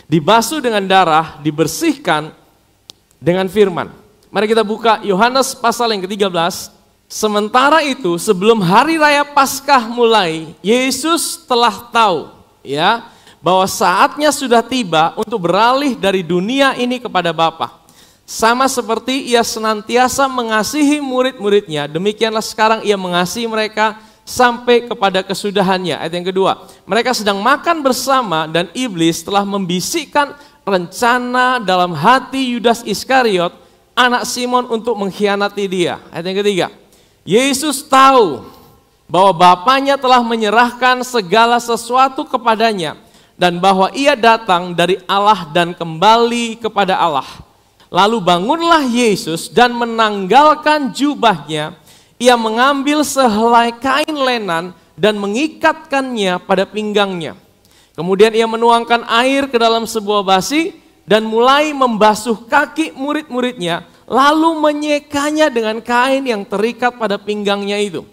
dibasuh dengan darah, dibersihkan dengan firman. Mari kita buka Yohanes pasal yang ke-13. Sementara itu, sebelum hari raya Paskah mulai, Yesus telah tahu ya bahwa saatnya sudah tiba untuk beralih dari dunia ini kepada Bapa. Sama seperti ia senantiasa mengasihi murid-muridnya, demikianlah sekarang ia mengasihi mereka sampai kepada kesudahannya. Ayat yang kedua, mereka sedang makan bersama dan iblis telah membisikkan rencana dalam hati Yudas Iskariot, anak Simon, untuk mengkhianati dia. Ayat yang ketiga, Yesus tahu bahwa Bapanya telah menyerahkan segala sesuatu kepadanya dan bahwa ia datang dari Allah dan kembali kepada Allah. Lalu bangunlah Yesus dan menanggalkan jubahnya. Ia mengambil sehelai kain lenan dan mengikatkannya pada pinggangnya. Kemudian ia menuangkan air ke dalam sebuah basi dan mulai membasuh kaki murid-muridnya, lalu menyekanya dengan kain yang terikat pada pinggangnya itu.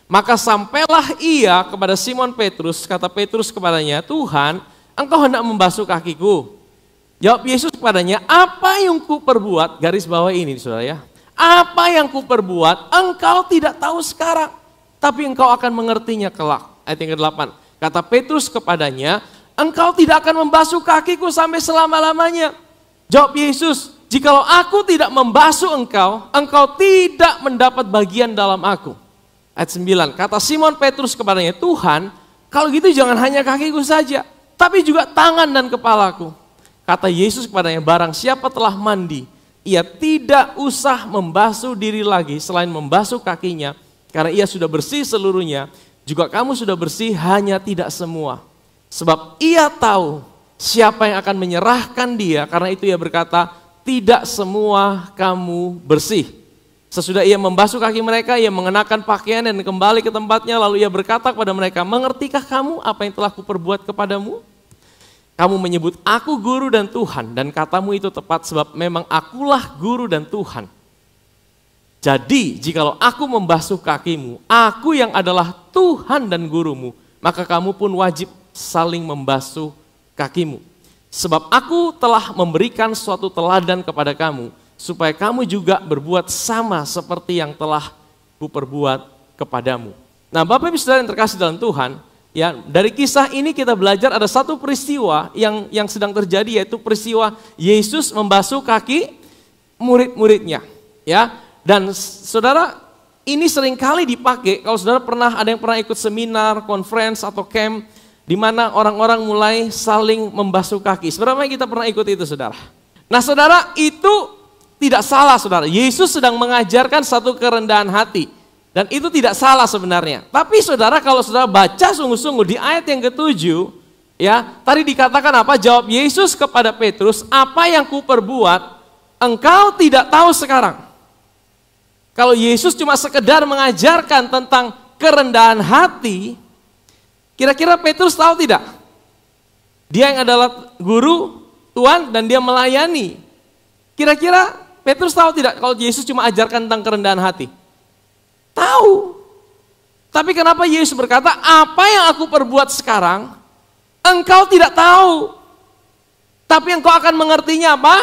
Maka sampailah ia kepada Simon Petrus, kata Petrus kepadanya, Tuhan, engkau hendak membasuh kakiku? Jawab Yesus kepadanya, apa yang ku perbuat, garis bawah ini saudara ya, apa yang ku perbuat engkau tidak tahu sekarang, tapi engkau akan mengertinya kelak. Ayat yang ke-8, kata Petrus kepadanya, engkau tidak akan membasuh kakiku sampai selama-lamanya. Jawab Yesus, jikalau aku tidak membasuh engkau, engkau tidak mendapat bagian dalam aku. Ayat 9, kata Simon Petrus kepadanya, Tuhan, kalau gitu jangan hanya kakiku saja, tapi juga tangan dan kepalaku. Kata Yesus kepadanya, barang siapa telah mandi, ia tidak usah membasuh diri lagi selain membasuh kakinya, karena ia sudah bersih seluruhnya. Juga kamu sudah bersih, hanya tidak semua. Sebab ia tahu siapa yang akan menyerahkan dia, karena itu ia berkata, tidak semua kamu bersih. Sesudah ia membasuh kaki mereka, ia mengenakan pakaian dan kembali ke tempatnya, lalu ia berkata kepada mereka, mengertikah kamu apa yang telah kuperbuat kepadamu? Kamu menyebut aku guru dan Tuhan, dan katamu itu tepat sebab memang akulah guru dan Tuhan. Jadi jikalau aku membasuh kakimu, aku yang adalah Tuhan dan gurumu, maka kamu pun wajib saling membasuh kakimu. Sebab aku telah memberikan suatu teladan kepada kamu, supaya kamu juga berbuat sama seperti yang telah kuperbuat kepadamu. Nah, Bapak Ibu Saudara yang terkasih dalam Tuhan, ya, dari kisah ini kita belajar ada satu peristiwa yang sedang terjadi, yaitu peristiwa Yesus membasuh kaki murid-muridnya. Ya, dan saudara, ini seringkali dipakai kalau saudara ada yang pernah ikut seminar, conference atau camp, di mana orang-orang mulai saling membasuh kaki. Seberapa kita pernah ikut itu, saudara? Nah, saudara, itu tidak salah, saudara. Yesus sedang mengajarkan satu kerendahan hati. Dan itu tidak salah sebenarnya. Tapi saudara, kalau saudara baca sungguh-sungguh di ayat yang ke-7, ya, tadi dikatakan apa? Jawab Yesus kepada Petrus, apa yang kuperbuat engkau tidak tahu sekarang. Kalau Yesus cuma sekedar mengajarkan tentang kerendahan hati, kira-kira Petrus tahu tidak? Dia yang adalah guru, Tuhan, dan dia melayani. Kira-kira Petrus tahu tidak kalau Yesus cuma ajarkan tentang kerendahan hati? Tahu. Tapi kenapa Yesus berkata, apa yang aku perbuat sekarang, engkau tidak tahu. Tapi engkau akan mengertinya apa?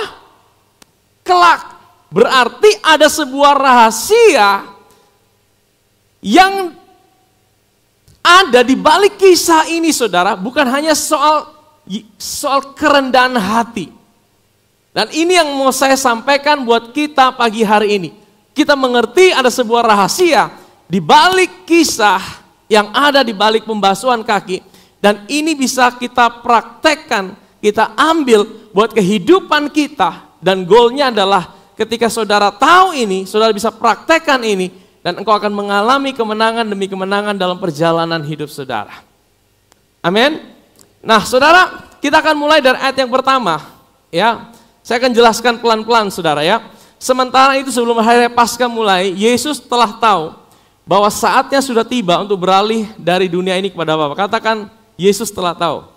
Kelak. Berarti ada sebuah rahasia yang ada di balik kisah ini, saudara. Bukan hanya soal kerendahan hati. Dan ini yang mau saya sampaikan buat kita pagi hari ini. Kita mengerti ada sebuah rahasia di balik kisah yang ada di balik pembasuhan kaki, dan ini bisa kita praktekkan, kita ambil buat kehidupan kita, dan goalnya adalah ketika saudara tahu ini, saudara bisa praktekkan ini, dan engkau akan mengalami kemenangan demi kemenangan dalam perjalanan hidup saudara. Amin. Nah, saudara, kita akan mulai dari ayat yang pertama, ya. Saya akan jelaskan pelan-pelan, saudara, ya. Sementara itu sebelum hari Paskah mulai, Yesus telah tahu bahwa saatnya sudah tiba untuk beralih dari dunia ini kepada Bapa. Katakan, Yesus telah tahu.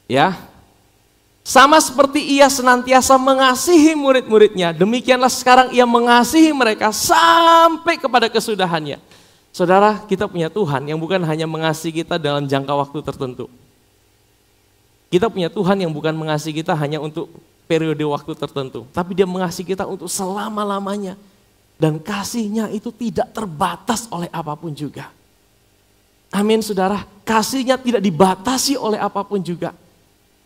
Ya. Sama seperti ia senantiasa mengasihi murid-muridnya, demikianlah sekarang ia mengasihi mereka sampai kepada kesudahannya. Saudara, kita punya Tuhan yang bukan hanya mengasihi kita dalam jangka waktu tertentu. Kita punya Tuhan yang bukan mengasihi kita hanya untuk periode waktu tertentu, tapi Dia mengasihi kita untuk selama-lamanya. Dan kasih-Nya itu tidak terbatas oleh apapun juga. Amin saudara, kasih-Nya tidak dibatasi oleh apapun juga.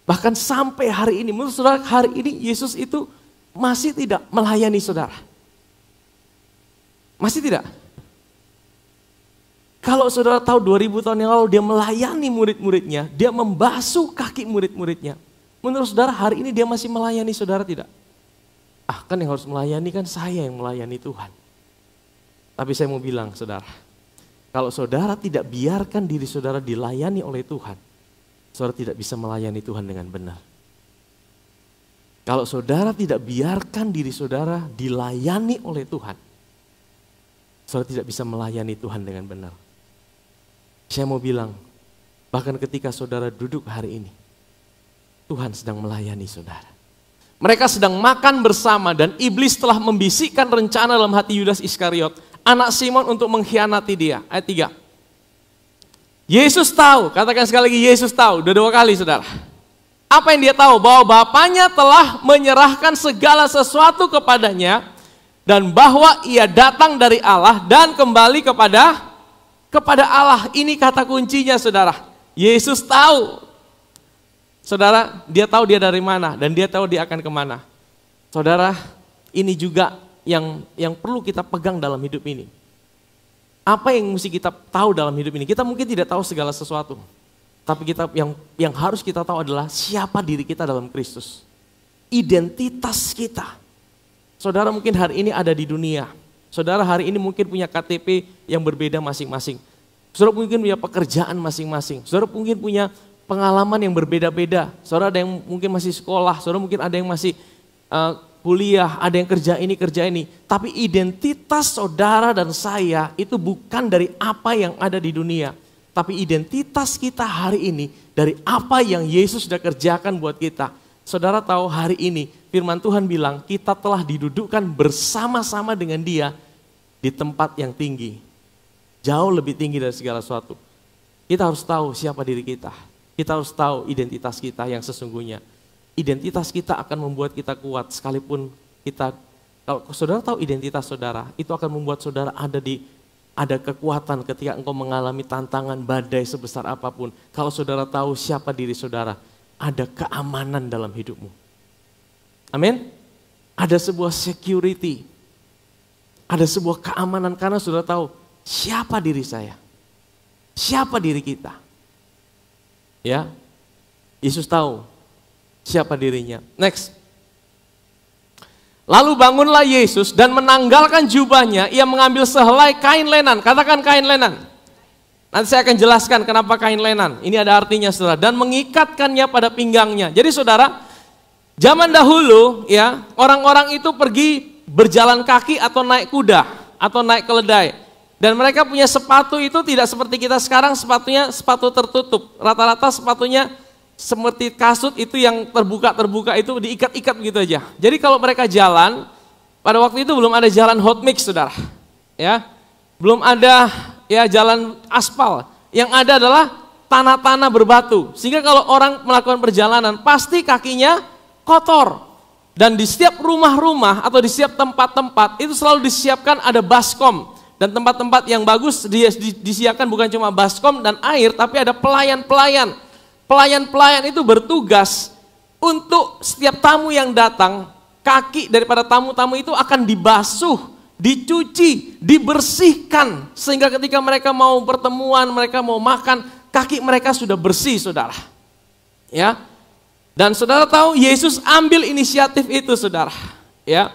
Bahkan sampai hari ini, menurut saudara hari ini Yesus itu masih tidak melayani saudara. Masih tidak? Kalau saudara tahu 2000 tahun yang lalu Dia melayani murid-muridnya, Dia membasuh kaki murid-muridnya. Menurut saudara hari ini Dia masih melayani saudara tidak? Kan yang harus melayani kan saya yang melayani Tuhan. Tapi saya mau bilang saudara, kalau saudara tidak biarkan diri saudara dilayani oleh Tuhan, saudara tidak bisa melayani Tuhan dengan benar. Kalau saudara tidak biarkan diri saudara dilayani oleh Tuhan, saudara tidak bisa melayani Tuhan dengan benar. Saya mau bilang, bahkan ketika saudara duduk hari ini, Tuhan sedang melayani saudara. Mereka sedang makan bersama dan iblis telah membisikkan rencana dalam hati Yudas Iskariot, anak Simon, untuk mengkhianati Dia. Ayat 3. Yesus tahu, katakan sekali lagi, Yesus tahu, udah 2 kali saudara. Apa yang Dia tahu? Bahwa Bapaknya telah menyerahkan segala sesuatu kepadanya, dan bahwa Ia datang dari Allah dan kembali kepada Allah. Ini kata kuncinya saudara. Yesus tahu. Saudara, Dia tahu Dia dari mana dan Dia tahu Dia akan kemana. Saudara, ini juga yang perlu kita pegang dalam hidup ini. Apa yang mesti kita tahu dalam hidup ini? Kita mungkin tidak tahu segala sesuatu. Tapi yang harus kita tahu adalah siapa diri kita dalam Kristus. Identitas kita. Saudara mungkin hari ini ada di dunia. Saudara hari ini mungkin punya KTP yang berbeda masing-masing. Saudara mungkin punya pekerjaan masing-masing. Saudara mungkin punya pengalaman yang berbeda-beda. Saudara ada yang mungkin masih sekolah, saudara mungkin ada yang masih kuliah, ada yang kerja ini. Tapi identitas saudara dan saya itu bukan dari apa yang ada di dunia. Tapi identitas kita hari ini dari apa yang Yesus sudah kerjakan buat kita. Saudara tahu hari ini firman Tuhan bilang kita telah didudukkan bersama-sama dengan Dia di tempat yang tinggi. Jauh lebih tinggi dari segala sesuatu. Kita harus tahu siapa diri kita. Kita harus tahu identitas kita yang sesungguhnya. Identitas kita akan membuat kita kuat sekalipun kalau saudara tahu identitas saudara, itu akan membuat saudara ada kekuatan ketika engkau mengalami tantangan badai sebesar apapun. Kalau saudara tahu siapa diri saudara, ada keamanan dalam hidupmu. Amin. Ada sebuah security. Ada sebuah keamanan karena saudara tahu siapa diri saya. Siapa diri kita. Ya, Yesus tahu siapa dirinya. Next. Lalu bangunlah Yesus dan menanggalkan jubahnya, Ia mengambil sehelai kain lenan. Katakan kain lenan. Nanti saya akan jelaskan kenapa kain lenan. Ini ada artinya saudara. Dan mengikatkannya pada pinggangnya. Jadi saudara, zaman dahulu ya orang-orang itu pergi berjalan kaki atau naik kuda atau naik keledai. Dan mereka punya sepatu itu tidak seperti kita sekarang, sepatunya sepatu tertutup. Rata-rata sepatunya seperti kasut itu yang terbuka itu diikat-ikat begitu aja. Jadi kalau mereka jalan, pada waktu itu belum ada jalan hot mix saudara. Ya, belum ada ya jalan aspal. Yang ada adalah tanah-tanah berbatu. Sehingga kalau orang melakukan perjalanan pasti kakinya kotor. Dan di setiap rumah-rumah atau di setiap tempat-tempat itu selalu disiapkan ada baskom. Dan tempat-tempat yang bagus disiapkan bukan cuma baskom dan air, tapi ada pelayan-pelayan. Pelayan-pelayan itu bertugas untuk setiap tamu yang datang, kaki daripada tamu-tamu itu akan dibasuh, dicuci, dibersihkan. Sehingga ketika mereka mau pertemuan, mereka mau makan, kaki mereka sudah bersih saudara. Ya. Dan saudara tahu Yesus ambil inisiatif itu saudara. Ya.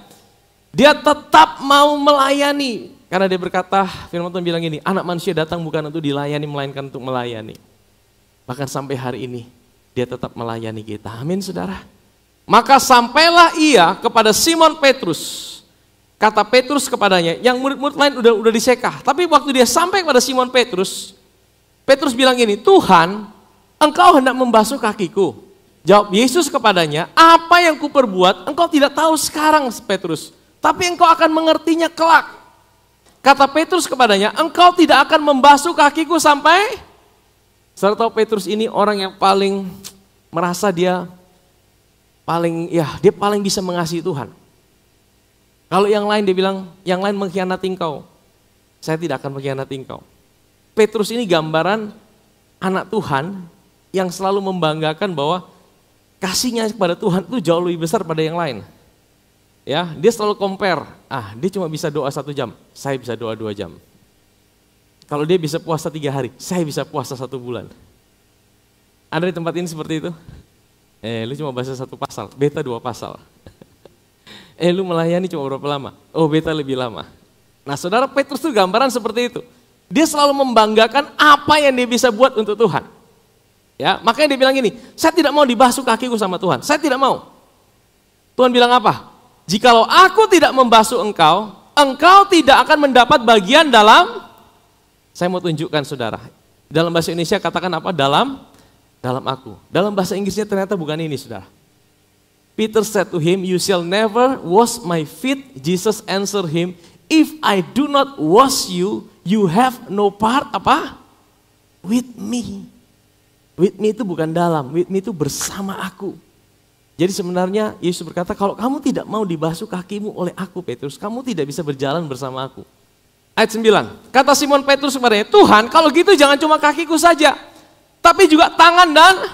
Dia tetap mau melayani. Karena Dia berkata, firman Tuhan bilang gini, anak manusia datang bukan untuk dilayani, melainkan untuk melayani. Bahkan sampai hari ini, Dia tetap melayani kita. Amin saudara. Maka sampailah Ia kepada Simon Petrus. Kata Petrus kepadanya, yang murid-murid lain udah disekah. Tapi waktu dia sampai kepada Simon Petrus, Petrus bilang gini, Tuhan, Engkau hendak membasuh kakiku. Jawab Yesus kepadanya, apa yang kuperbuat, engkau tidak tahu sekarang Petrus. Tapi engkau akan mengertinya kelak. Kata Petrus kepadanya, engkau tidak akan membasuh kakiku sampai. Saudara tahu Petrus ini orang yang paling merasa dia paling bisa mengasihi Tuhan. Kalau yang lain dia bilang, yang lain mengkhianati engkau, saya tidak akan mengkhianati engkau. Petrus ini gambaran anak Tuhan yang selalu membanggakan bahwa kasihnya kepada Tuhan itu jauh lebih besar pada yang lain. Ya, dia selalu compare. Dia cuma bisa doa 1 jam, saya bisa doa 2 jam. Kalau dia bisa puasa 3 hari, saya bisa puasa 1 bulan. Ada di tempat ini seperti itu? Lu cuma baca 1 pasal, beta 2 pasal. Lu melayani cuma berapa lama? Oh, beta lebih lama. Nah, saudara, Petrus itu gambaran seperti itu. Dia selalu membanggakan apa yang dia bisa buat untuk Tuhan. Ya, makanya dia bilang gini, saya tidak mau dibasuh kakiku sama Tuhan. Saya tidak mau. Tuhan bilang apa? Jikalau aku tidak membasuh engkau, engkau tidak akan mendapat bagian dalam, saya mau tunjukkan saudara. Dalam bahasa Indonesia katakan apa? Dalam aku. Dalam bahasa Inggrisnya ternyata bukan ini, saudara. Peter said to him, you shall never wash my feet. Jesus answered him, if I do not wash you, you have no part apa? With me. With me itu bukan dalam, with me itu bersama aku. Jadi sebenarnya Yesus berkata, kalau kamu tidak mau dibasuh kakimu oleh aku Petrus, kamu tidak bisa berjalan bersama aku. Ayat 9, kata Simon Petrus kepadanya, Tuhan kalau gitu jangan cuma kakiku saja, tapi juga tangan dan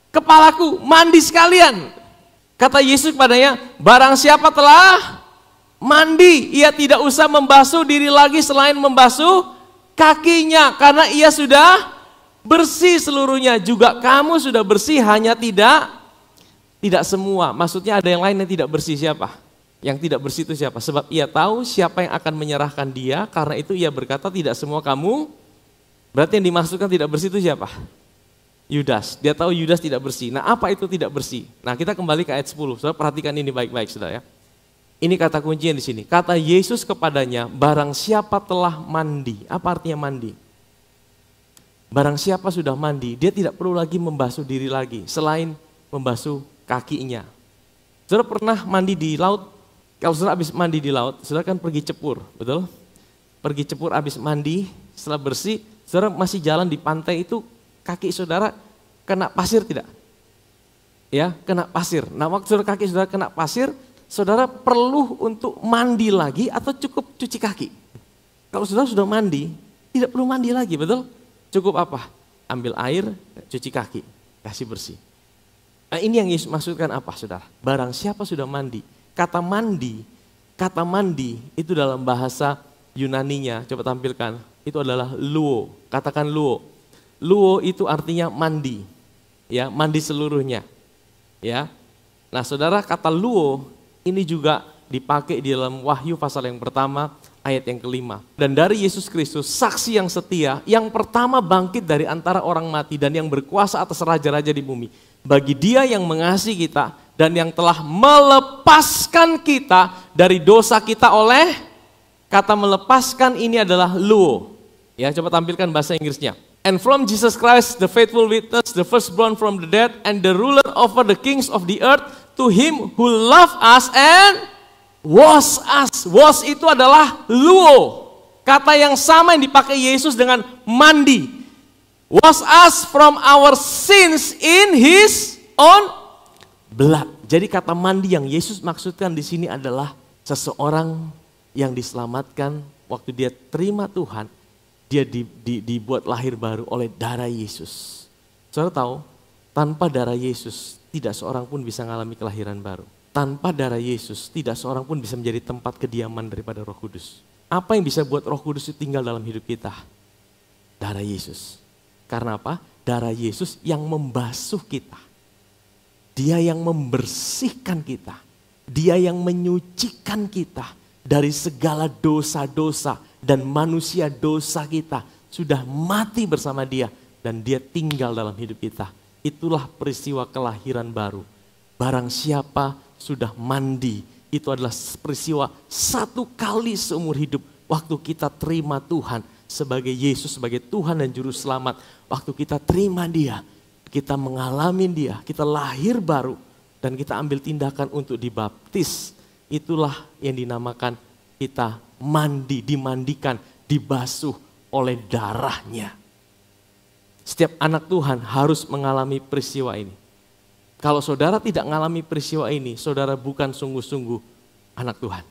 kepalaku, mandi sekalian. Kata Yesus kepadanya, barang siapa telah mandi, ia tidak usah membasuh diri lagi selain membasuh kakinya, karena ia sudah bersih seluruhnya. Juga kamu sudah bersih, hanya tidak semua. Maksudnya ada yang lain yang tidak bersih, siapa? Yang tidak bersih itu siapa? Sebab ia tahu siapa yang akan menyerahkan dia, karena itu ia berkata tidak semua kamu. Berarti yang dimaksudkan tidak bersih itu siapa? Yudas. Dia tahu Yudas tidak bersih. Nah, apa itu tidak bersih? Nah, kita kembali ke ayat 10. Saudara perhatikan ini baik-baik, saudara ya. Ini kata kuncinya di sini. Kata Yesus kepadanya, barang siapa telah mandi. Apa artinya mandi? Barang siapa sudah mandi, dia tidak perlu lagi membasuh diri lagi selain membasuh kakinya. Saudara pernah mandi di laut? Kalau saudara habis mandi di laut, saudara kan pergi cepur, betul? Pergi cepur habis mandi, setelah bersih, saudara masih jalan di pantai itu, kaki saudara kena pasir tidak? Ya, kena pasir. Nah, waktu saudara kaki saudara kena pasir, saudara perlu untuk mandi lagi atau cukup cuci kaki? Kalau saudara sudah mandi, tidak perlu mandi lagi, betul? Cukup apa? Ambil air, cuci kaki, kasih bersih. Nah, ini yang Yesus maksudkan apa, saudara? Barang siapa sudah mandi. Kata mandi itu dalam bahasa Yunaninya, coba tampilkan, itu adalah luo. Katakan luo. Luo itu artinya mandi, ya, mandi seluruhnya, ya. Nah, saudara, kata luo ini juga dipakai di dalam Wahyu pasal yang pertama ayat yang ke-5. Dan dari Yesus Kristus, saksi yang setia, yang pertama bangkit dari antara orang mati dan yang berkuasa atas raja-raja di bumi. Bagi Dia yang mengasihi kita dan yang telah melepaskan kita dari dosa kita oleh, kata melepaskan ini adalah luo. Ya, coba tampilkan bahasa Inggrisnya. And from Jesus Christ, the faithful witness, the firstborn from the dead, and the ruler over the kings of the earth, to him who loved us and wash us. Wash itu adalah luo. Kata yang sama yang dipakai Yesus dengan mandi. Wash us from our sins in his own blood. Jadi kata mandi yang Yesus maksudkan di sini adalah seseorang yang diselamatkan waktu dia terima Tuhan. Dia dibuat lahir baru oleh darah Yesus. Saudara tahu, tanpa darah Yesus tidak seorang pun bisa mengalami kelahiran baru. Tanpa darah Yesus tidak seorang pun bisa menjadi tempat kediaman daripada Roh Kudus. Apa yang bisa buat Roh Kudus itu tinggal dalam hidup kita? Darah Yesus. Karena apa? Darah Yesus yang membasuh kita. Dia yang membersihkan kita. Dia yang menyucikan kita dari segala dosa-dosa. Dan manusia dosa kita sudah mati bersama Dia dan Dia tinggal dalam hidup kita. Itulah peristiwa kelahiran baru. Barang siapa sudah mandi, itu adalah peristiwa satu kali seumur hidup. Waktu kita terima Tuhan sebagai Yesus, sebagai Tuhan dan Juru Selamat. Waktu kita terima Dia, kita mengalami Dia, kita lahir baru. Dan kita ambil tindakan untuk dibaptis. Itulah yang dinamakan kita mandi, dimandikan, dibasuh oleh darahnya. Setiap anak Tuhan harus mengalami peristiwa ini. Kalau saudara tidak mengalami peristiwa ini, saudara bukan sungguh-sungguh anak Tuhan.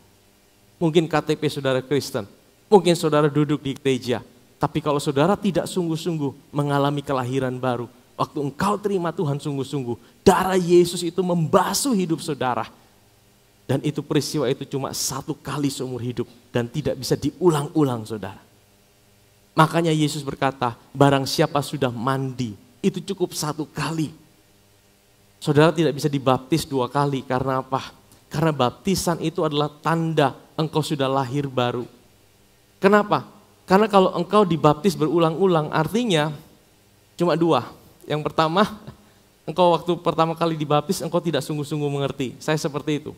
Mungkin KTP saudara Kristen, mungkin saudara duduk di gereja, tapi kalau saudara tidak sungguh-sungguh mengalami kelahiran baru, waktu engkau terima Tuhan sungguh-sungguh, darah Yesus itu membasuh hidup saudara. Dan itu peristiwa itu cuma satu kali seumur hidup dan tidak bisa diulang-ulang saudara. Makanya Yesus berkata, barang siapa sudah mandi, itu cukup satu kali. Saudara tidak bisa dibaptis dua kali, karena apa? Karena baptisan itu adalah tanda engkau sudah lahir baru. Kenapa? Karena kalau engkau dibaptis berulang-ulang, artinya cuma dua. Yang pertama, engkau waktu pertama kali dibaptis, engkau tidak sungguh-sungguh mengerti. Saya seperti itu.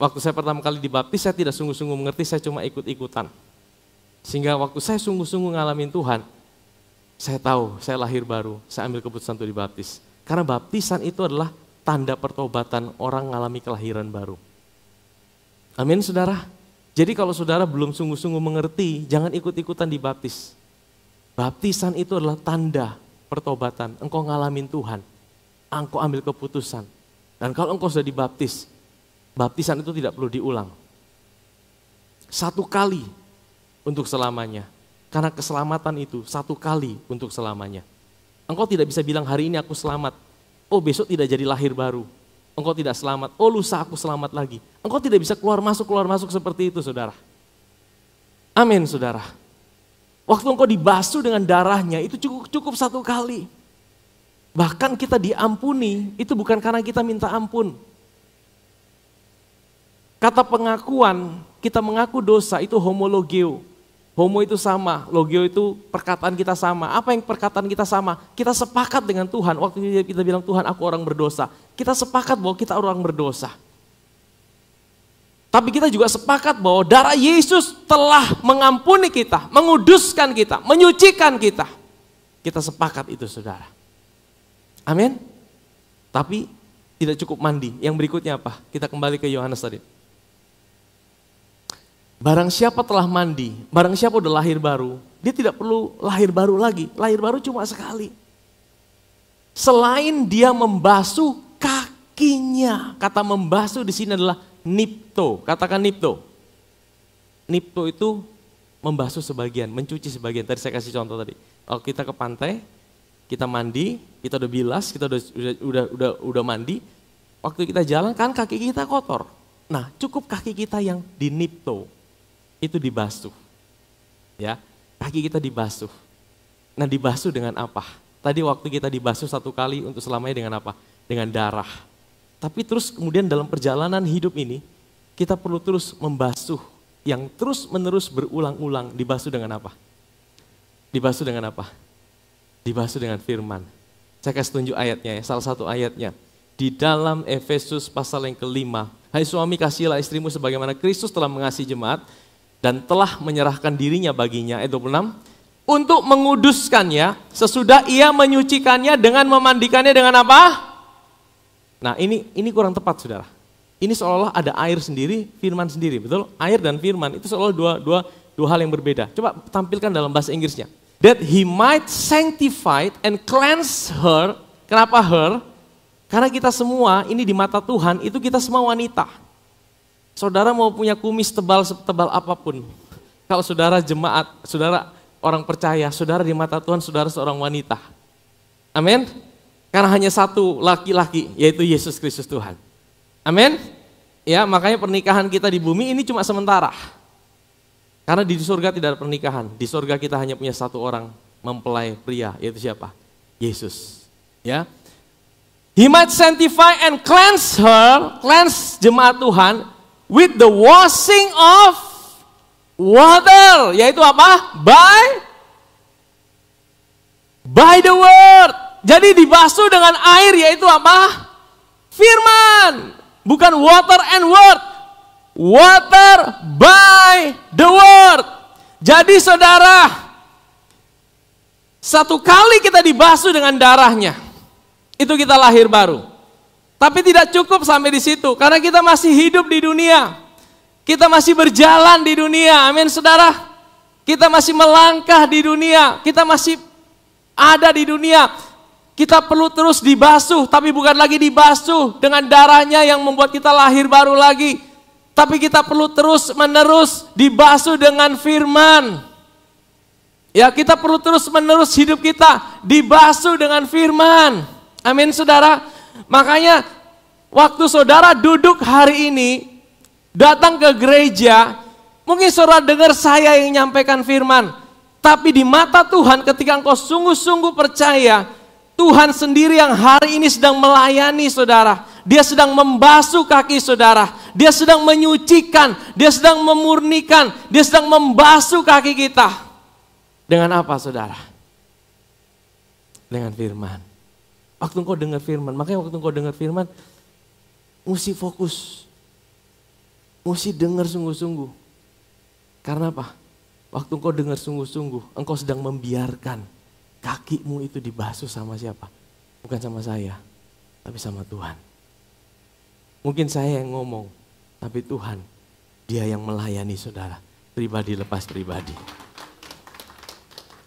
Waktu saya pertama kali dibaptis, saya tidak sungguh-sungguh mengerti, saya cuma ikut-ikutan. Sehingga waktu saya sungguh-sungguh ngalamin Tuhan, saya tahu saya lahir baru, saya ambil keputusan untuk dibaptis. Karena baptisan itu adalah tanda pertobatan orang mengalami kelahiran baru. Amin saudara. Jadi kalau saudara belum sungguh-sungguh mengerti, jangan ikut-ikutan dibaptis. Baptisan itu adalah tanda pertobatan. Engkau ngalamin Tuhan, engkau ambil keputusan. Dan kalau engkau sudah dibaptis, baptisan itu tidak perlu diulang. Satu kali untuk selamanya. Karena keselamatan itu satu kali untuk selamanya. Engkau tidak bisa bilang hari ini aku selamat, oh besok tidak jadi lahir baru. Engkau tidak selamat, oh lusa aku selamat lagi. Engkau tidak bisa keluar masuk seperti itu saudara. Amin saudara. Waktu engkau dibasuh dengan darahnya itu cukup satu kali. Bahkan kita diampuni itu bukan karena kita minta ampun. Kata pengakuan, kita mengaku dosa itu homologeo. Homo itu sama, logio itu perkataan kita sama. Apa yang perkataan kita sama? Kita sepakat dengan Tuhan. Waktu kita bilang Tuhan aku orang berdosa, kita sepakat bahwa kita orang berdosa. Tapi kita juga sepakat bahwa darah Yesus telah mengampuni kita, menguduskan kita, menyucikan kita. Kita sepakat itu saudara. Amin. Tapi tidak cukup mandi. Yang berikutnya apa? Kita kembali ke Yohanes tadi. Barang siapa telah mandi, barang siapa udah lahir baru, dia tidak perlu lahir baru lagi. Lahir baru cuma sekali. Selain dia membasuh kakinya, kata membasuh di sini adalah nipto. Katakan nipto. Nipto itu membasuh sebagian, mencuci sebagian. Tadi saya kasih contoh tadi. Kalau kita ke pantai, kita mandi, kita udah bilas, kita udah mandi. Waktu kita jalan kan kaki kita kotor. Nah, cukup kaki kita yang dinipto. Itu dibasuh, ya kaki kita dibasuh. Nah dibasuh dengan apa? Tadi waktu kita dibasuh satu kali untuk selamanya dengan apa? Dengan darah. Tapi terus kemudian dalam perjalanan hidup ini kita perlu terus membasuh yang terus menerus berulang-ulang. Dibasuh dengan apa? Dibasuh dengan apa? Dibasuh dengan firman. Saya kasih tunjuk ayatnya ya, salah satu ayatnya. Di dalam Efesus pasal yang ke-5. Hai suami kasihlah istrimu sebagaimana Kristus telah mengasihi jemaat dan telah menyerahkan dirinya baginya, ayat 26, untuk menguduskannya sesudah ia menyucikannya dengan memandikannya dengan apa? Nah ini kurang tepat saudara. Ini seolah-olah ada air sendiri, firman sendiri, betul? Air dan firman itu seolah dua hal yang berbeda. Coba tampilkan dalam bahasa Inggrisnya. That he might sanctify and cleanse her. Kenapa her? Karena kita semua ini di mata Tuhan itu kita semua wanita. Saudara mau punya kumis setebal apapun. Kalau saudara jemaat, saudara orang percaya, saudara di mata Tuhan, saudara seorang wanita. Amin. Karena hanya satu laki-laki, yaitu Yesus Kristus Tuhan. Amin. Ya, makanya pernikahan kita di bumi ini cuma sementara. Karena di surga tidak ada pernikahan. Di surga kita hanya punya satu orang mempelai pria, yaitu siapa? Yesus. Ya. He might sanctify and cleanse her, cleanse jemaat Tuhan, with the washing of water, yaitu apa? By the word. Jadi dibasuh dengan air, yaitu apa? Firman. Bukan water and word. Water by the word. Jadi saudara, satu kali kita dibasuh dengan darahnya, itu kita lahir baru. Tapi tidak cukup sampai di situ, karena kita masih hidup di dunia. Kita masih berjalan di dunia, amin saudara. Kita masih melangkah di dunia, kita masih ada di dunia. Kita perlu terus dibasuh, tapi bukan lagi dibasuh dengan darahnya yang membuat kita lahir baru lagi. Tapi kita perlu terus menerus dibasuh dengan firman. Ya, kita perlu terus menerus hidup kita dibasuh dengan firman. Amin saudara. Makanya waktu saudara duduk hari ini, datang ke gereja, mungkin saudara dengar saya yang menyampaikan firman. Tapi di mata Tuhan ketika engkau sungguh-sungguh percaya, Tuhan sendiri yang hari ini sedang melayani saudara. Dia sedang membasuh kaki saudara. Dia sedang menyucikan, dia sedang memurnikan, dia sedang membasuh kaki kita. Dengan apa saudara? Dengan firman. Waktu engkau dengar firman, makanya waktu engkau dengar firman, mesti fokus. Mesti dengar sungguh-sungguh. Karena apa? Waktu engkau dengar sungguh-sungguh, engkau sedang membiarkan kakimu itu dibasuh sama siapa? Bukan sama saya, tapi sama Tuhan. Mungkin saya yang ngomong, tapi Tuhan, Dia yang melayani saudara. Pribadi lepas pribadi.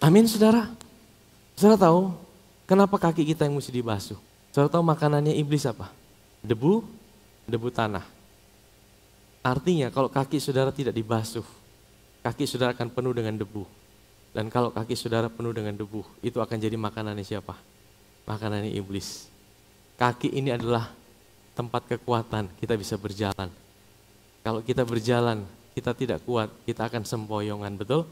Amin saudara. Saudara tahu kenapa kaki kita yang mesti dibasuh? Saudara tahu makanannya iblis apa? Debu tanah. Artinya kalau kaki saudara tidak dibasuh, kaki saudara akan penuh dengan debu. Dan kalau kaki saudara penuh dengan debu, itu akan jadi makanannya siapa? Makanannya iblis. Kaki ini adalah tempat kekuatan, kita bisa berjalan. Kalau kita berjalan, kita tidak kuat, kita akan sempoyongan, betul?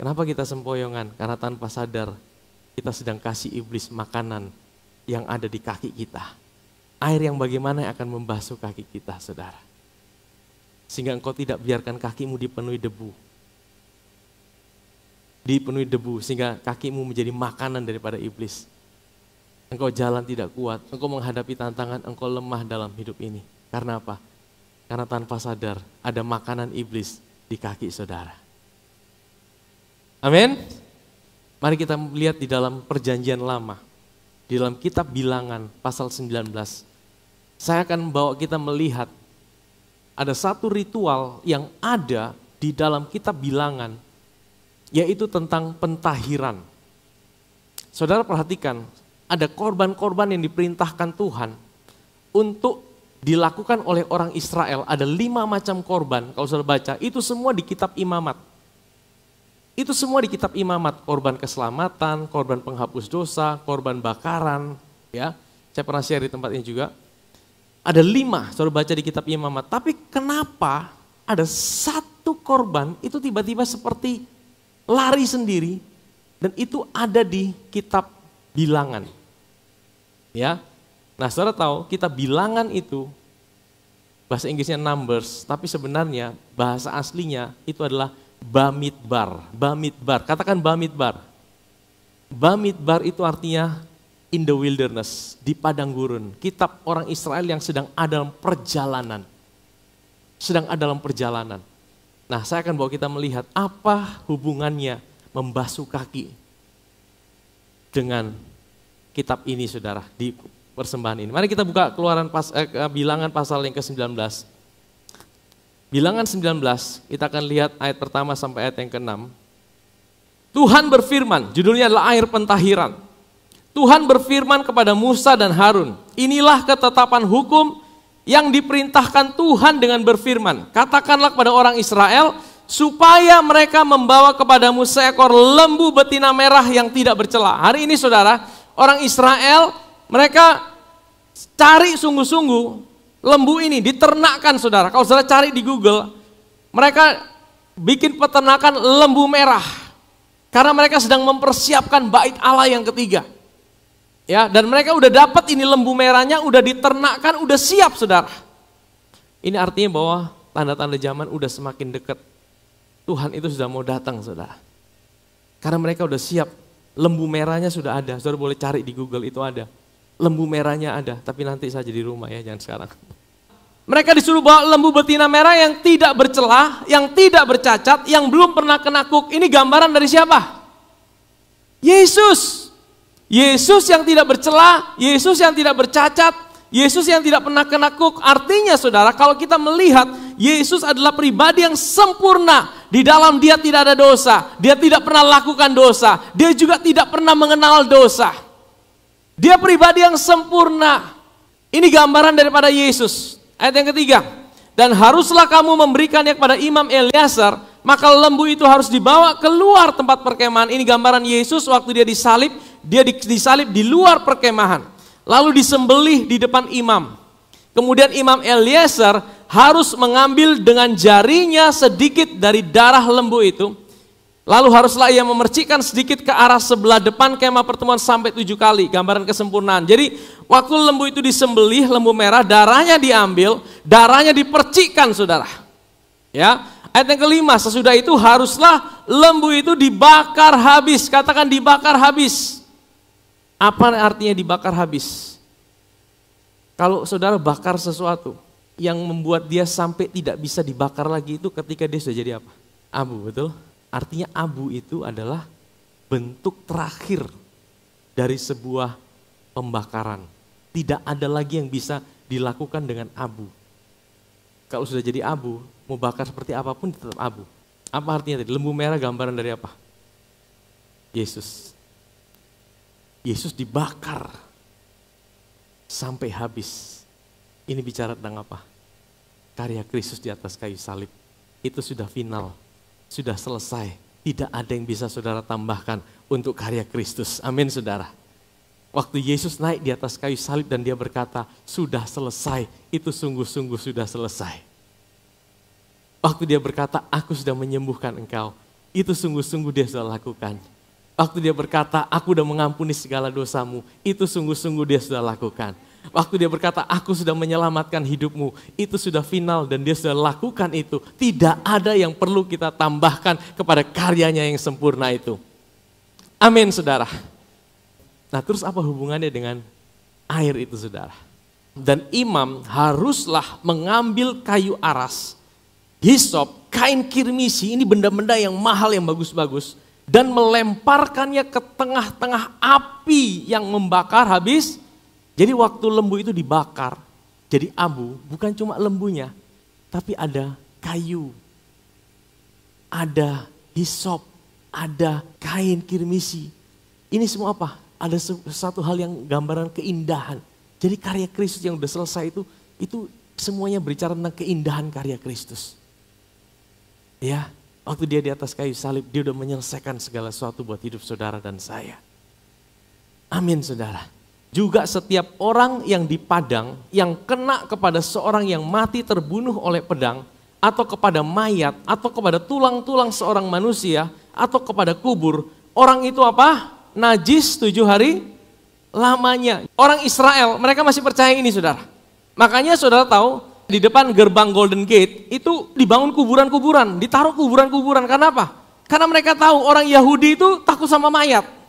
Kenapa kita sempoyongan? Karena tanpa sadar, kita sedang kasih iblis makanan yang ada di kaki kita. Air yang bagaimana yang akan membasuh kaki kita, saudara. Sehingga engkau tidak biarkan kakimu dipenuhi debu. Dipenuhi debu sehingga kakimu menjadi makanan daripada iblis. Engkau jalan tidak kuat, engkau menghadapi tantangan, engkau lemah dalam hidup ini. Karena apa? Karena tanpa sadar ada makanan iblis di kaki saudara. Amin. Mari kita lihat di dalam perjanjian lama. Di dalam kitab Bilangan pasal 19. Saya akan membawa kita melihat ada satu ritual yang ada di dalam kitab Bilangan, yaitu tentang pentahiran. Saudara perhatikan, ada korban-korban yang diperintahkan Tuhan untuk dilakukan oleh orang Israel. Ada 5 macam korban, kalau saudara baca, itu semua di kitab Imamat. Itu semua di kitab Imamat, korban keselamatan, korban penghapus dosa, korban bakaran. Ya, saya pernah share di tempat ini juga. Ada 5, saudara baca di kitab Imamat. Tapi kenapa ada satu korban itu tiba-tiba seperti lari sendiri, dan itu ada di kitab Bilangan. Ya, nah saudara tahu kitab Bilangan itu bahasa Inggrisnya Numbers, tapi sebenarnya bahasa aslinya itu adalah Bamidbar. Bamidbar, katakan Bamidbar. Bamidbar itu artinya in the wilderness, di padang gurun. Kitab orang Israel yang sedang ada dalam perjalanan. Sedang ada dalam perjalanan. Nah, saya akan bawa kita melihat apa hubungannya membasuh kaki dengan kitab ini, saudara, di persembahan ini. Mari kita buka Bilangan pasal yang ke-19. Bilangan 19, kita akan lihat ayat pertama sampai ayat yang ke-6. Tuhan berfirman, judulnya adalah air pentahiran. Tuhan berfirman kepada Musa dan Harun, inilah ketetapan hukum yang diperintahkan Tuhan dengan berfirman, katakanlah kepada orang Israel, supaya mereka membawa kepadamu seekor lembu betina merah yang tidak bercela. Hari ini saudara, orang Israel, mereka cari sungguh-sungguh lembu ini, diternakkan saudara. Kalau saudara cari di Google, mereka bikin peternakan lembu merah. Karena mereka sedang mempersiapkan bait Allah yang ketiga. Ya, dan mereka udah dapat ini lembu merahnya, udah diternakkan, udah siap saudara. Ini artinya bahwa tanda-tanda zaman udah semakin dekat. Tuhan itu sudah mau datang saudara. Karena mereka udah siap, lembu merahnya sudah ada. Saudara boleh cari di Google, itu ada. Lembu merahnya ada, tapi nanti saja di rumah ya, jangan sekarang. Mereka disuruh bawa lembu betina merah yang tidak bercelah, yang tidak bercacat, yang belum pernah kena kuk. Ini gambaran dari siapa? Yesus. Yesus yang tidak bercelah, Yesus yang tidak bercacat, Yesus yang tidak pernah kena kuk. Artinya saudara, kalau kita melihat Yesus adalah pribadi yang sempurna. Di dalam dia tidak ada dosa, dia tidak pernah lakukan dosa, dia juga tidak pernah mengenal dosa. Dia pribadi yang sempurna. Ini gambaran daripada Yesus. Ayat yang ketiga. Dan haruslah kamu memberikannya kepada Imam Eleazar, maka lembu itu harus dibawa keluar tempat perkemahan. Ini gambaran Yesus waktu dia disalib di luar perkemahan. Lalu disembelih di depan imam. Kemudian Imam Eleazar harus mengambil dengan jarinya sedikit dari darah lembu itu. Lalu haruslah ia memercikkan sedikit ke arah sebelah depan kemah pertemuan sampai 7 kali. Gambaran kesempurnaan. Jadi waktu lembu itu disembelih, lembu merah, darahnya diambil, darahnya dipercikkan saudara. Ya, ayat yang kelima, sesudah itu haruslah lembu itu dibakar habis. Katakan dibakar habis. Apa artinya dibakar habis? Kalau saudara bakar sesuatu yang membuat dia sampai tidak bisa dibakar lagi itu ketika dia sudah jadi apa? Abu, betul? Artinya abu itu adalah bentuk terakhir dari sebuah pembakaran. Tidak ada lagi yang bisa dilakukan dengan abu. Kalau sudah jadi abu, mau bakar seperti apapun tetap abu. Apa artinya tadi? Lembu merah gambaran dari apa? Yesus. Yesus dibakar sampai habis. Ini bicara tentang apa? Karya Kristus di atas kayu salib. Itu sudah final. Sudah selesai, tidak ada yang bisa saudara tambahkan untuk karya Kristus. Amin saudara. Waktu Yesus naik di atas kayu salib dan dia berkata, sudah selesai, itu sungguh-sungguh sudah selesai. Waktu dia berkata, aku sudah menyembuhkan engkau, itu sungguh-sungguh dia sudah lakukan. Waktu dia berkata, aku sudah mengampuni segala dosamu, itu sungguh-sungguh dia sudah lakukan. Waktu dia berkata, aku sudah menyelamatkan hidupmu, itu sudah final dan dia sudah lakukan itu. Tidak ada yang perlu kita tambahkan kepada karyanya yang sempurna itu. Amin saudara. Nah terus apa hubungannya dengan air itu saudara? Dan imam haruslah mengambil kayu aras, hisop, kain kirmisi, ini benda-benda yang mahal yang bagus-bagus. Dan melemparkannya ke tengah-tengah api yang membakar habis. Jadi waktu lembu itu dibakar, jadi abu, bukan cuma lembunya, tapi ada kayu, ada hisop, ada kain kirmisi. Ini semua apa? Ada satu hal yang gambaran keindahan. Jadi karya Kristus yang udah selesai itu semuanya berbicara tentang keindahan karya Kristus. Ya, waktu dia di atas kayu salib, dia udah menyelesaikan segala sesuatu buat hidup saudara dan saya. Amin saudara. Juga setiap orang yang di padang, yang kena kepada seorang yang mati terbunuh oleh pedang, atau kepada mayat, atau kepada tulang-tulang seorang manusia, atau kepada kubur, orang itu apa? Najis 7 hari lamanya. Orang Israel, mereka masih percaya ini saudara. Makanya saudara tahu, di depan gerbang Golden Gate, itu dibangun kuburan-kuburan, ditaruh kuburan-kuburan. Karena apa? Karena mereka tahu orang Yahudi itu takut sama mayat.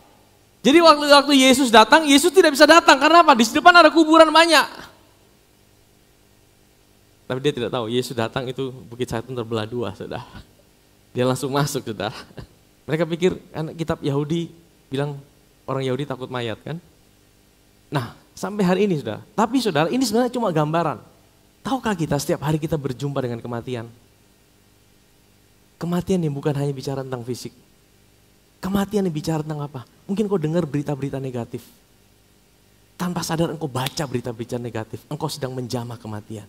Jadi waktu Yesus datang, Yesus tidak bisa datang. Karena apa? Di depan ada kuburan banyak. Tapi dia tidak tahu, Yesus datang itu Bukit Zaitun terbelah 2, saudara. Dia langsung masuk, saudara. Mereka pikir, kan kitab Yahudi bilang orang Yahudi takut mayat kan. Nah, sampai hari ini saudara. Tapi saudara, ini sebenarnya cuma gambaran. Tahukah kita setiap hari kita berjumpa dengan kematian? Kematian yang bukan hanya bicara tentang fisik. Kematian yang bicara tentang apa? Mungkin kau dengar berita-berita negatif. Tanpa sadar engkau baca berita-berita negatif. Engkau sedang menjamah kematian.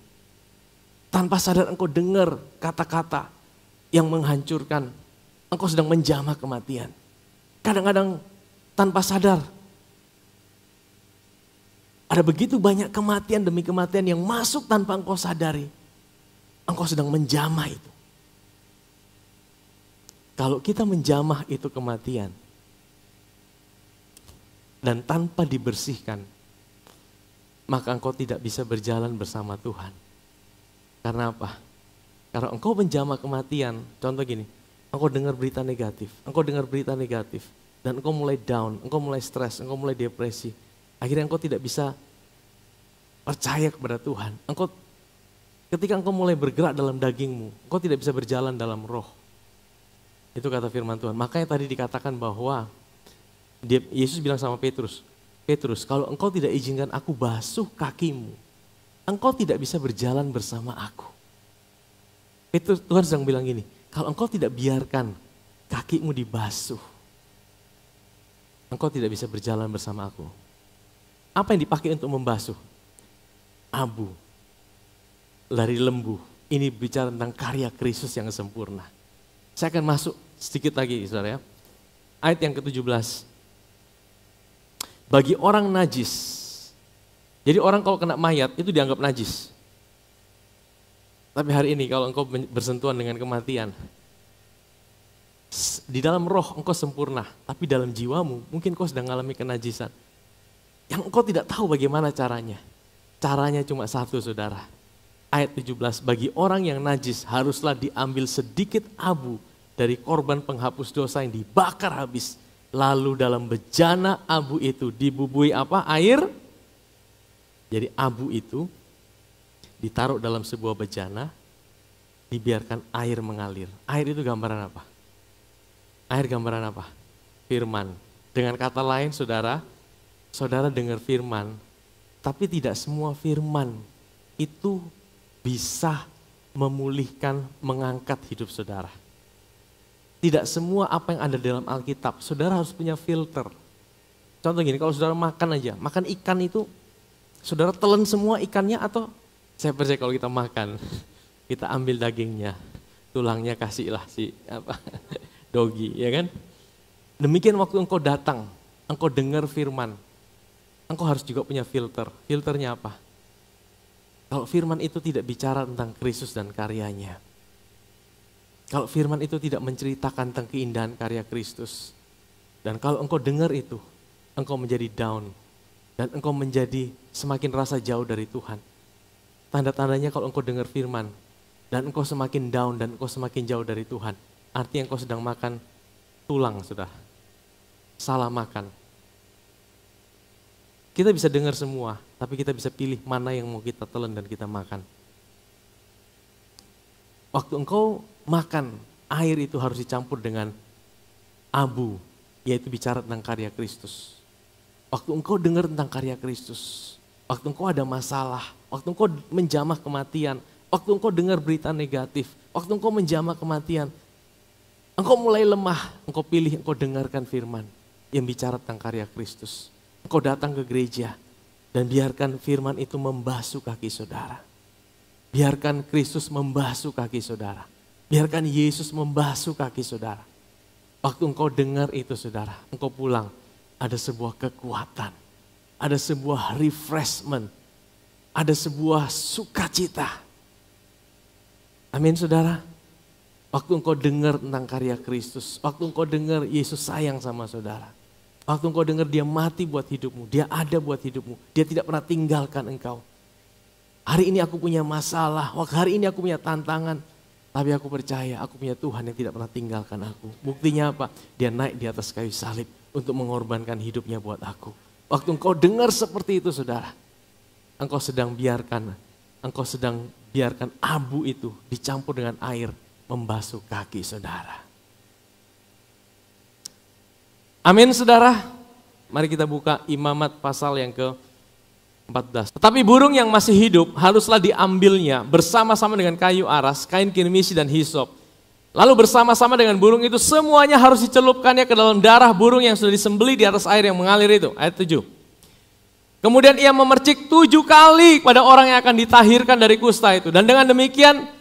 Tanpa sadar engkau dengar kata-kata yang menghancurkan. Engkau sedang menjamah kematian. Kadang-kadang tanpa sadar. Ada begitu banyak kematian demi kematian yang masuk tanpa engkau sadari. Engkau sedang menjamah itu. Kalau kita menjamah itu kematian dan tanpa dibersihkan, maka engkau tidak bisa berjalan bersama Tuhan. Karena apa? Karena engkau menjamah kematian, contoh gini, engkau dengar berita negatif, dan engkau mulai down, engkau mulai stres, engkau mulai depresi. Akhirnya engkau tidak bisa percaya kepada Tuhan. Ketika engkau mulai bergerak dalam dagingmu, engkau tidak bisa berjalan dalam roh. Itu kata firman Tuhan. Makanya tadi dikatakan bahwa Yesus bilang sama Petrus, Petrus, kalau engkau tidak izinkan aku basuh kakimu, engkau tidak bisa berjalan bersama aku. Petrus, Tuhan sedang bilang gini, kalau engkau tidak biarkan kakimu dibasuh, engkau tidak bisa berjalan bersama aku. Apa yang dipakai untuk membasuh? Abu. Dari lembu. Ini bicara tentang karya Kristus yang sempurna. Saya akan masuk sedikit lagi, saudara ya. Ayat yang ke-17. Bagi orang najis. Jadi orang kalau kena mayat itu dianggap najis. Tapi hari ini kalau engkau bersentuhan dengan kematian, di dalam roh engkau sempurna, tapi dalam jiwamu mungkin kau sedang mengalami kenajisan. Yang engkau tidak tahu bagaimana caranya. Caranya cuma satu, saudara. Ayat 17, bagi orang yang najis haruslah diambil sedikit abu dari korban penghapus dosa yang dibakar habis. Lalu dalam bejana abu itu dibubui apa? Air. Jadi abu itu ditaruh dalam sebuah bejana, dibiarkan air mengalir. Air itu gambaran apa? Air gambaran apa? Firman. Dengan kata lain, saudara dengar firman, tapi tidak semua firman itu bisa memulihkan, mengangkat hidup saudara. Tidak semua apa yang ada dalam Alkitab, saudara harus punya filter. Contoh gini, kalau saudara makan aja, makan ikan itu, saudara telan semua ikannya atau saya percaya kalau kita makan, kita ambil dagingnya, tulangnya kasihlah si dogi, ya kan? Demikian waktu engkau datang, engkau dengar firman, engkau harus juga punya filter. Filternya apa? Kalau firman itu tidak bicara tentang Kristus dan karyanya, kalau firman itu tidak menceritakan tentang keindahan karya Kristus, dan kalau engkau dengar itu, engkau menjadi down, dan engkau menjadi semakin rasa jauh dari Tuhan. Tanda-tandanya kalau engkau dengar firman, dan engkau semakin down, dan engkau semakin jauh dari Tuhan, artinya engkau sedang makan tulang, sudah. Salah makan. Kita bisa dengar semua, tapi kita bisa pilih mana yang mau kita telan dan kita makan. Waktu engkau makan, air itu harus dicampur dengan abu, yaitu bicara tentang karya Kristus. Waktu engkau dengar tentang karya Kristus, waktu engkau ada masalah, waktu engkau menjamah kematian, waktu engkau dengar berita negatif, waktu engkau menjamah kematian, engkau mulai lemah, engkau pilih, engkau dengarkan firman yang bicara tentang karya Kristus. Engkau datang ke gereja dan biarkan firman itu membasuh kaki saudara. Biarkan Kristus membasuh kaki saudara. Biarkan Yesus membasuh kaki saudara. Waktu engkau dengar itu saudara, engkau pulang, ada sebuah kekuatan, ada sebuah refreshment, ada sebuah sukacita. Amin saudara. Waktu engkau dengar tentang karya Kristus, waktu engkau dengar Yesus sayang sama saudara, waktu engkau dengar dia mati buat hidupmu, dia ada buat hidupmu, dia tidak pernah tinggalkan engkau. Hari ini aku punya masalah, hari ini aku punya tantangan, tapi aku percaya aku punya Tuhan yang tidak pernah tinggalkan aku. Buktinya apa? Dia naik di atas kayu salib untuk mengorbankan hidupnya buat aku. Waktu engkau dengar seperti itu saudara, engkau sedang biarkan abu itu dicampur dengan air membasuh kaki saudara. Amin saudara. Mari kita buka Imamat pasal yang ke-14. Tetapi burung yang masih hidup haruslah diambilnya bersama-sama dengan kayu aras, kain kirmisi dan hisop. Lalu bersama-sama dengan burung itu semuanya harus dicelupkannya ke dalam darah burung yang sudah disembelih di atas air yang mengalir itu. Ayat 7. Kemudian ia memercik 7 kali pada orang yang akan ditahirkan dari kusta itu. Dan dengan demikian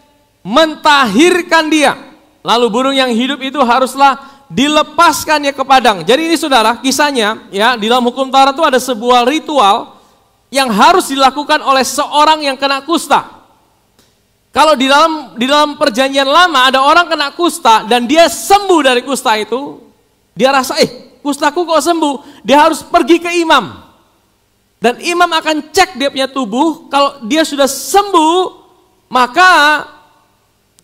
mentahirkan dia. Lalu burung yang hidup itu haruslah dilepaskannya ke padang. Jadi ini saudara, kisahnya ya, di dalam hukum Taurat itu ada sebuah ritual yang harus dilakukan oleh seorang yang kena kusta. Kalau di dalam perjanjian lama ada orang kena kusta dan dia sembuh dari kusta itu, dia rasa kustaku kok sembuh, dia harus pergi ke imam. Dan imam akan cek dia punya tubuh, kalau dia sudah sembuh, maka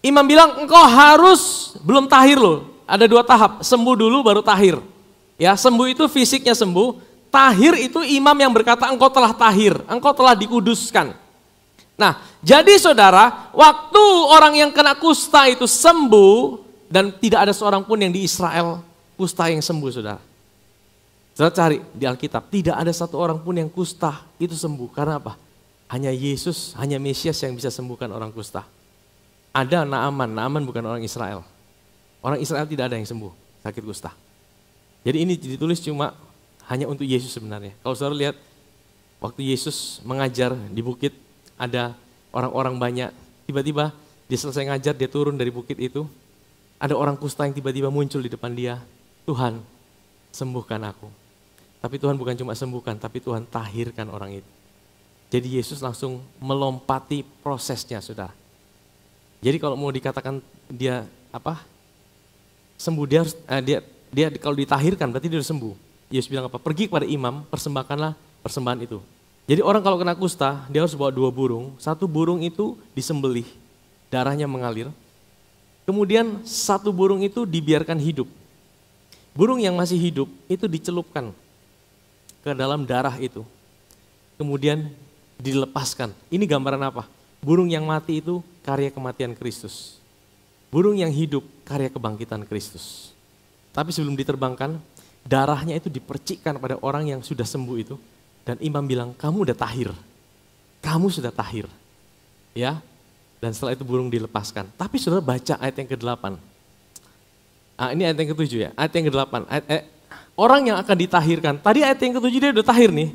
imam bilang engkau harus belum tahir loh. Ada 2 tahap, sembuh dulu baru tahir. Ya, sembuh itu fisiknya sembuh, tahir itu imam yang berkata engkau telah tahir, engkau telah dikuduskan. Nah, jadi saudara, waktu orang yang kena kusta itu sembuh, dan tidak ada seorang pun yang di Israel kusta yang sembuh saudara. Saudara cari di Alkitab, tidak ada satu orang pun yang kusta itu sembuh. Karena apa? Hanya Yesus, hanya Mesias yang bisa sembuhkan orang kusta. Ada Naaman bukan orang Israel. Orang Israel tidak ada yang sembuh sakit kusta. Jadi ini ditulis cuma hanya untuk Yesus sebenarnya. Kalau saudara lihat Waktu Yesus mengajar di bukit, ada orang-orang banyak. Tiba-tiba dia selesai ngajar, dia turun dari bukit itu. Ada orang kusta yang tiba-tiba muncul di depan dia. Tuhan, sembuhkan aku. Tapi Tuhan bukan cuma sembuhkan, tapi Tuhan tahirkan orang itu. Jadi Yesus langsung melompati prosesnya, saudara. Jadi kalau mau dikatakan dia sembuh, dia kalau ditahirkan berarti dia sudah sembuh. Yesus bilang apa? Pergi kepada imam, persembahkanlah persembahan itu. Jadi orang kalau kena kusta, dia harus bawa 2 burung. 1 burung itu disembelih, darahnya mengalir. Kemudian 1 burung itu dibiarkan hidup. Burung yang masih hidup itu dicelupkan ke dalam darah itu. Kemudian dilepaskan. Ini gambaran apa? Burung yang mati itu karya kematian Kristus. Burung yang hidup karya kebangkitan Kristus. Tapi sebelum diterbangkan, darahnya itu dipercikkan pada orang yang sudah sembuh itu. Dan imam bilang, kamu udah tahir. Kamu sudah tahir. Ya. Dan setelah itu burung dilepaskan. Tapi saudara baca ayat yang ke-8. Ini ayat yang ke-7 ya. Ayat yang ke-8. Orang yang akan ditahirkan. Tadi ayat yang ke-7 dia udah tahir nih.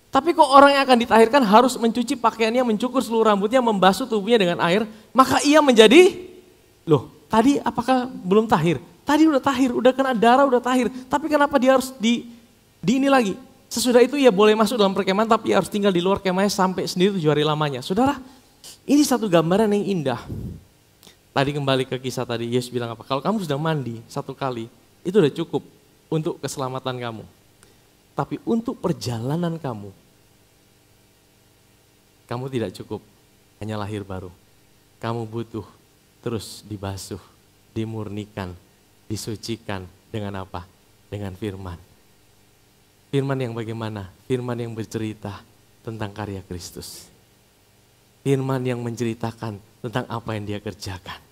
Tapi kok orang yang akan ditahirkan harus mencuci pakaiannya, mencukur seluruh rambutnya, membasuh tubuhnya dengan air. Maka ia menjadi, tadi apakah belum tahir? Tadi udah tahir, udah kena darah, udah tahir. Tapi kenapa dia harus di ini lagi? Sesudah itu ia boleh masuk dalam perkemahan, tapi ia harus tinggal di luar kemahnya sampai sendiri 7 hari lamanya. Saudara, ini satu gambaran yang indah. Tadi kembali ke kisah tadi, Yesus bilang apa? Kalau kamu sudah mandi 1 kali, itu udah cukup untuk keselamatan kamu. Tapi untuk perjalanan kamu tidak cukup hanya lahir baru. Kamu butuh terus dibasuh, dimurnikan, disucikan dengan apa? Dengan firman. Firman yang bagaimana? Firman yang bercerita tentang karya Kristus. Firman yang menceritakan tentang apa yang dia kerjakan.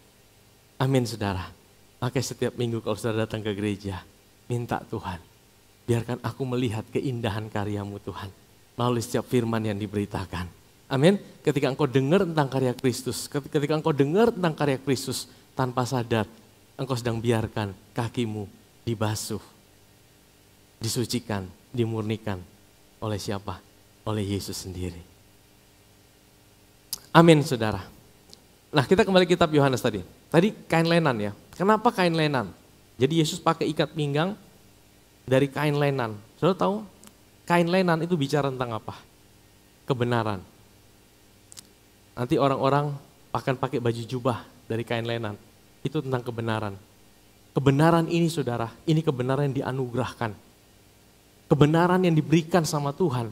Amin saudara. Makanya setiap minggu kalau saudara datang ke gereja, minta Tuhan, biarkan aku melihat keindahan karyamu Tuhan. Melalui setiap firman yang diberitakan. Amin. Ketika engkau dengar tentang karya Kristus, ketika engkau dengar tentang karya Kristus, tanpa sadar, engkau sedang biarkan kakimu dibasuh, disucikan, dimurnikan oleh siapa? Oleh Yesus sendiri. Amin saudara. Nah kita kembali kitab Yohanes tadi. Tadi kain lenan ya. Kenapa kain lenan? Jadi Yesus pakai ikat pinggang dari kain lenan. Saudara tahu kain lenan itu bicara tentang apa? Kebenaran. Nanti orang-orang akan pakai baju jubah dari kain lenan. Itu tentang kebenaran. Kebenaran ini saudara, ini kebenaran yang dianugerahkan. Kebenaran yang diberikan sama Tuhan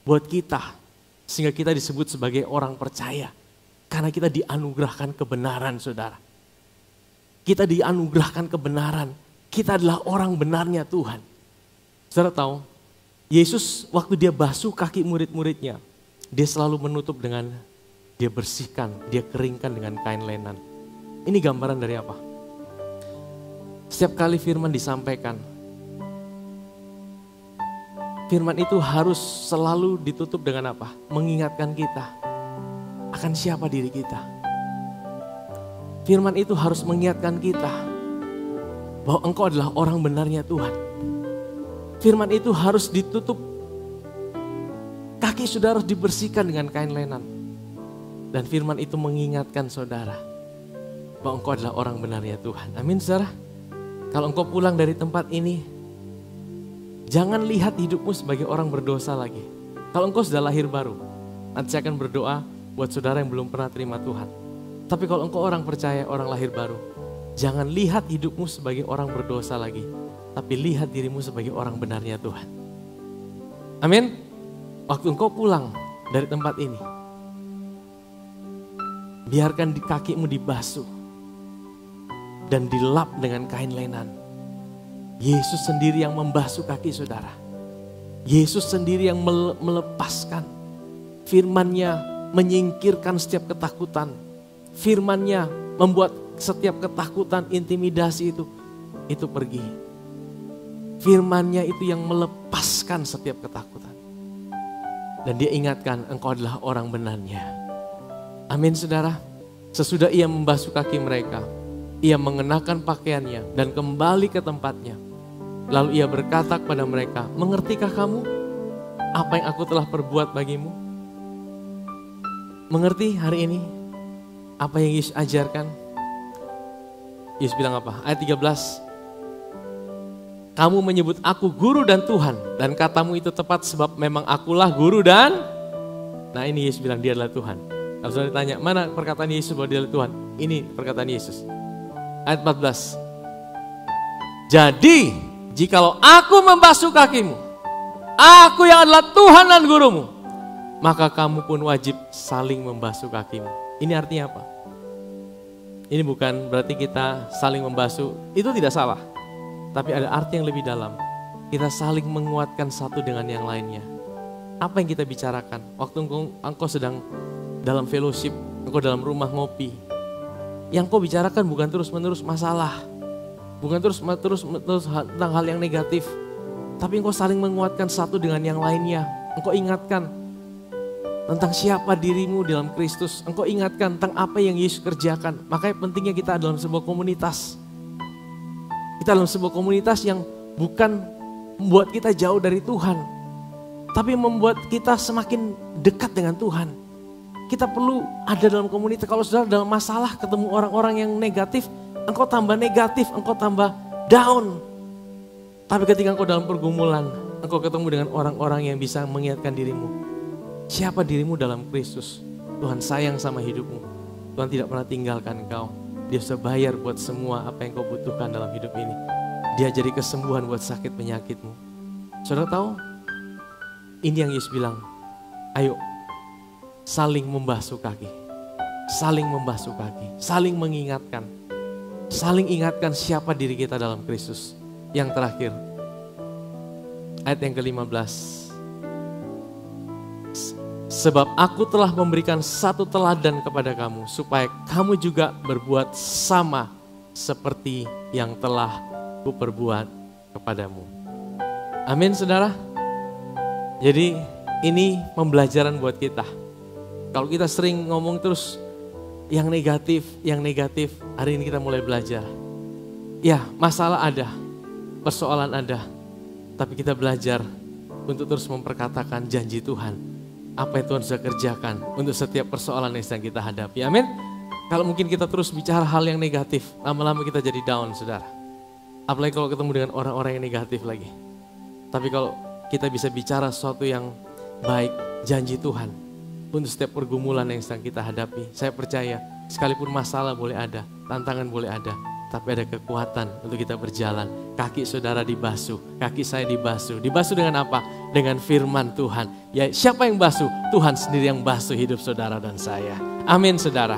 buat kita. Sehingga kita disebut sebagai orang percaya. Karena kita dianugerahkan kebenaran saudara. Kita dianugerahkan kebenaran. Kita adalah orang benarnya Tuhan. Saudara tahu, Yesus waktu dia basuh kaki murid-muridnya, dia selalu menutup dengan, dia bersihkan, dia keringkan dengan kain lenan. Ini gambaran dari apa? Setiap kali firman disampaikan, firman itu harus selalu ditutup dengan apa? Mengingatkan kita akan siapa diri kita. Firman itu harus mengingatkan kita bahwa engkau adalah orang benarnya Tuhan. Firman itu harus ditutup. Kaki saudara harus dibersihkan dengan kain lenan. Dan firman itu mengingatkan saudara bahwa engkau adalah orang benarnya Tuhan. Amin saudara. Kalau engkau pulang dari tempat ini, jangan lihat hidupmu sebagai orang berdosa lagi. Kalau engkau sudah lahir baru, nanti saya akan berdoa buat saudara yang belum pernah terima Tuhan. Tapi kalau engkau orang percaya, orang lahir baru, jangan lihat hidupmu sebagai orang berdosa lagi. Tapi lihat dirimu sebagai orang benarnya Tuhan. Amin. Waktu engkau pulang dari tempat ini, biarkan di kakimu dibasuh dan dilap dengan kain lenan. Yesus sendiri yang membasuh kaki saudara. Yesus sendiri yang melepaskan. Firman-Nya menyingkirkan setiap ketakutan. Firman-Nya membuat setiap ketakutan, intimidasi itu pergi. Firman-Nya itu yang melepaskan setiap ketakutan. Dan dia ingatkan engkau adalah orang benarnya. Amin saudara. Sesudah ia membasuh kaki mereka, ia mengenakan pakaiannya dan kembali ke tempatnya. Lalu ia berkata kepada mereka, mengertikah kamu apa yang aku telah perbuat bagimu? Mengerti hari ini apa yang Yesus ajarkan? Yesus bilang apa? Ayat 13. Kamu menyebut aku guru dan Tuhan, dan katamu itu tepat sebab memang akulah guru dan... Nah ini Yesus bilang dia adalah Tuhan. Kalau sudah ditanya, mana perkataan Yesus bahwa dia adalah Tuhan? Ini perkataan Yesus. Ayat 14. Jadi, jikalau aku membasuh kakimu, aku yang adalah Tuhan dan gurumu, maka kamu pun wajib saling membasuh kakimu. Ini artinya apa? Ini bukan berarti kita saling membasuh, itu tidak salah. Tapi ada arti yang lebih dalam. Kita saling menguatkan satu dengan yang lainnya. Apa yang kita bicarakan? Waktu engkau sedang dalam fellowship, engkau dalam rumah ngopi. Yang kau bicarakan bukan terus-menerus masalah. Bukan terus tentang hal yang negatif. Tapi engkau saling menguatkan satu dengan yang lainnya. Engkau ingatkan tentang siapa dirimu dalam Kristus. Engkau ingatkan tentang apa yang Yesus kerjakan. Makanya pentingnya kita dalam sebuah komunitas. Kita dalam sebuah komunitas yang bukan membuat kita jauh dari Tuhan, tapi membuat kita semakin dekat dengan Tuhan. Kita perlu ada dalam komunitas. Kalau saudara dalam masalah ketemu orang-orang yang negatif, engkau tambah negatif, engkau tambah down. Tapi ketika engkau dalam pergumulan, engkau ketemu dengan orang-orang yang bisa mengingatkan dirimu. Siapa dirimu dalam Kristus? Tuhan sayang sama hidupmu. Tuhan tidak pernah tinggalkan engkau. Dia sudah bayar buat semua apa yang kau butuhkan dalam hidup ini. Dia jadi kesembuhan buat sakit penyakitmu. Saudara tahu? Ini yang Yesus bilang. Ayo saling membasuh kaki. Saling membasuh kaki. Saling mengingatkan. Saling ingatkan siapa diri kita dalam Kristus. Yang terakhir. Ayat yang ke-15. Sebab aku telah memberikan satu teladan kepada kamu, supaya kamu juga berbuat sama seperti yang telah kuperbuat kepadamu. Amin saudara. Jadi ini pembelajaran buat kita. Kalau kita sering ngomong terus yang negatif, hari ini kita mulai belajar. Ya masalah ada, persoalan ada, tapi kita belajar untuk terus memperkatakan janji Tuhan. Apa yang Tuhan sudah kerjakan untuk setiap persoalan yang sedang kita hadapi. Amin. Kalau mungkin kita terus bicara hal yang negatif, lama-lama kita jadi down, saudara. Apalagi kalau ketemu dengan orang-orang yang negatif lagi. Tapi kalau kita bisa bicara sesuatu yang baik, janji Tuhan untuk setiap pergumulan yang sedang kita hadapi. Saya percaya, sekalipun masalah boleh ada, tantangan boleh ada, tapi ada kekuatan untuk kita berjalan. Kaki saudara dibasuh, kaki saya dibasuh. Dibasuh dengan apa? Dengan firman Tuhan. Ya, siapa yang basuh? Tuhan sendiri yang basuh hidup saudara dan saya. Amin saudara.